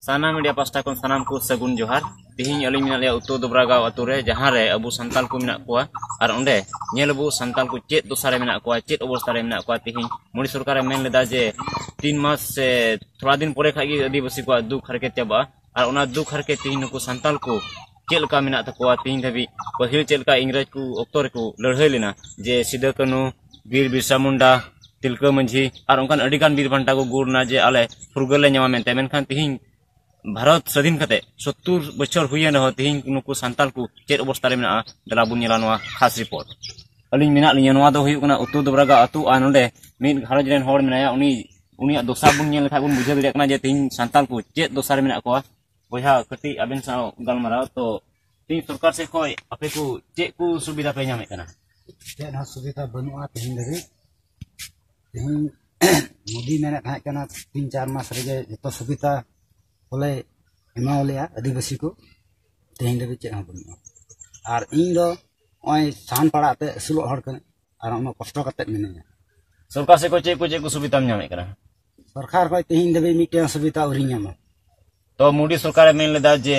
साना media pasta को सानाम को सगुन जोहार तिहिं अली मिना लिया उत्तर दुबरागाव अतुरे जहां रे अबु संताल को मिना कोआ और ओंडे नेल अबु संताल को चेत दोसारे मिना कोआ चेत अवस्था रे मिना कोआ तिहिं मोदी सरकार मेन लेदा जे 3 मास से थोड़ा दिन परे खागी आदिवासी को दुख हरके चाबा और ओना दुख हरके तिहिं नुको संताल को चेलका मिना तकोआ तिहिं धबी पहिल चेलका इंग्रज को ऑक्टोर को लड़ाई लेना जे सिदा कानू वीर बिरसा मुंडा तिलका मंझी और उनकान अडिगान वीर बांटा को गुरना जे आले फुरगले ᱧᱟᱢᱟ ᱢᱮᱱᱛᱮ ᱢᱮᱱᱠᱷᱟᱱ तिहिं भारत स्वाधीन कते 70 बछर हुए न तिहिं नुकु संताल को चेत अवस्था रे मेना दला बुन नेला नवा खास रिपोर्ट अलिन मेना लिया नवा दो हुई कना उत्तर दुबरागा अतु आ नोडे मिन घारज रेन होड़ मेनाया उनी दोसा बुन नेल लेखा बुन बुझे दरिया कना जे तिहिं संताल को चेत दोसा रे मेना कोआ बोया कटी अबेन सा गलमारा तो तिहिं सरकार से कोई आपे को चेत को सुविधा पे ᱧᱟᱢᱮ कना चेत हा सुविधा बनुआ तिहिं धरि तिहिं मोदी मेना थाय कना 3-4 मास रे जतो सुविधा बोले एमावलिया आदिवासी को तिहिं धरि चेत हा बनुआ और इन दो ओय सान पड़ाते असुल हड़ कने और उन कष्ट कते मिनेया सरकार से को सुविधा ᱧᱟᱢᱮ कना सरकार को तिहिं धरि मिटे सुविधा उरी ᱧᱟᱢᱟ तो मोदी सरकार मेन लेदा जे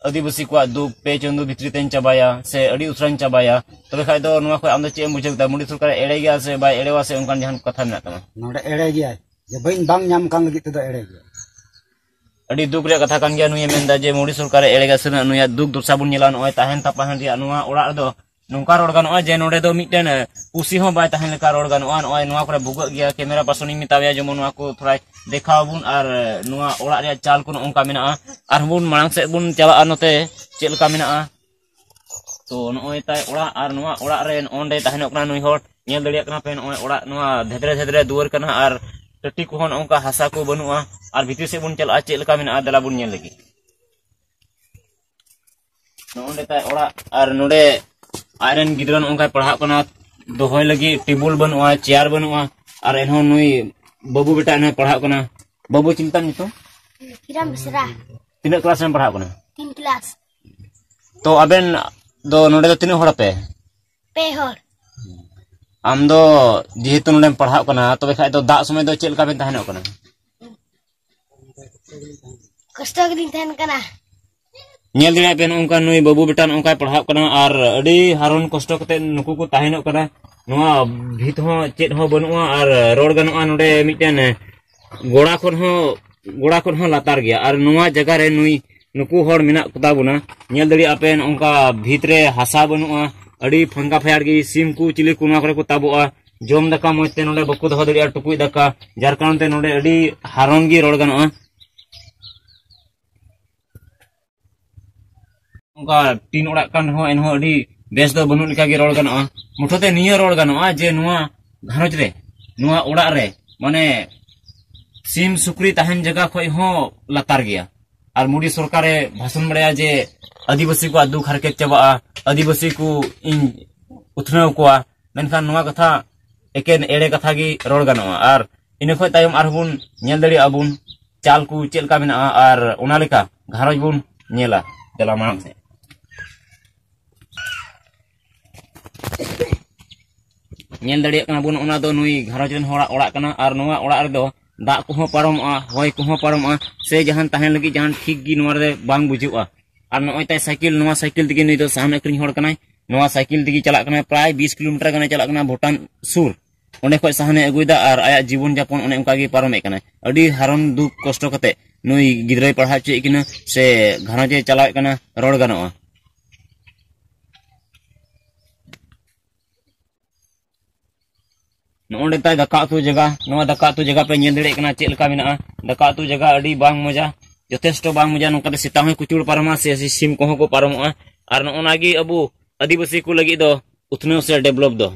आदिवासी को दुख पे चंदू भित्री तेन चाबाया से अड़ी उसरान चाबाया तबे खाय दो नवा को आम दो चेम बुझेदा मोदी सरकार एड़े गया से बाय एड़ेवा से उनकान जहान कथा मेना तमा नोडे एड़े गया जे बइन बांग ᱧᱟᱢ कान लगी तो एड़े गया अड़ी दुख रे कथा कान गया नुय मेनदा जे मोदी सरकार एड़े गया से नुया दुख दुरसा बुन नेला नय ताहेन तापाहन रिया नुवा ओड़ा दो नोंका रोड गानोआ जे नोडे दो मिटन पुसी हो बाय ताहेन लेका रोड गानोआ नय नुवा करे बुग गया कैमरा पर्सन मितावया जमो नुवा को थोड़ा देखाव बुन और नुवा ओड़ा रे चाल को ओंका मेना और बुन मांग से बुन चला नते चेलका मेना तो नय ताय ओड़ा और नुवा ओड़ा रे ओंडे ताहेन ओकना नुय होट नेल दड़िया कना पे नय ओड़ा नुवा धेदरे दुवर कना और टटी को हन ओंका हासा को बनुआ और भीतर से बुन चला चेलका मेना दला बुन नेल लगी नोंडे ताय ओड़ा और नोडे आयरन गिदरन ओंका पढ़ा कना दोहय लगी टेबल बनुआ चेयर बनुआ और एनहो नुई बाबू बेटा ने पढ़ा कना बाबू चिंता नितो किराम बिसरा तीन क्लास में पढ़ा कना 3 क्लास तो अबेन दो नोडे दो तीन होड़ पे होड़ आम दो जेहेतु नोडे पढ़ा कना तबे खाय दो दा समय दो चेल का बेन ताहेनो कना कष्ट गिन थान कना नेल दिना पेन उनका नुई बाबू बेटा उनका पढ़ा कना और अड़ी हारन कष्ट कते नुकु को ताहेनो कना नुआ भीत हो चेत हो बनुआ और रोड गनुआ नोडे मिटन गोड़ा कोन हो लातार गया और नुआ जगह रे नुई नुकु होड़ मिना कुता बुना नेल दड़ी अपेन उनका भीतरे हासा बनुआ अड़ी फंगा फयार गी सिम को चिली कुना करे को ताबुआ जोम दका मोते नोडे बकु दहो दड़िया टुकुई दका जार कारण ते नोडे अड़ी हारन गी रोड गनुआ उनका तीन ओड़ा कान हो एनहो अड़ी बेस दो बनु लिका गे रोड गनुआ मुठोते निया रोड गनुआ जे नुआ घरज रे नुआ ओड़ा रे माने सिम सुक्री ताहन जगह खोय हो लातार गया और मोदी सरकार भाषण बड़ाया जे आदिवासी को दुख हरके चाबा आदिवासी को इन उथनाव को मेनखान नुआ कथा एकेन एड़े कथा गी रोड गनुआ और इन खोय तायम आरबुन नेल दड़ी आबुन चाल को चेलका मेना और ओना लेका घरज बुन नेला दला मांग से नेल दड़िया कना बुन ओना दो नुई घरज रेन होड़ा ओड़ा कना और नुआ ओड़ा रे दो दा को हो पारमआ होय को हो पारमआ से जहान ताहेन लगी जहान ठीक गी नुआ रे बांग बुजुआ और नय ताय साइकिल नुआ साइकिल दिगे नुई दो साहन अकरिन होड़ कनाय नुआ साइकिल दिगे चला कना प्राय 20 किलोमीटर गने चला कना भूटान सुर ओने खोय साहने अगुइदा और आया जीवन यापन ओने उनका गी पारमे कना अडी हारन दुख कष्ट कते नुई गिदरे पढ़ा चे किना से घरजे चला कना रोड गनोआ नोंडे ताय दका तु जगह पे नेल दड़े कना चेल का मेना दका तु जगह अडी बांग मजा यथेष्ट बांग मजा नोका सीता हो कुचुड़ पारमा से सिम को पारमोआ और नोनागी अबु आदिवासी को लगी दो उथने से डेवलप दो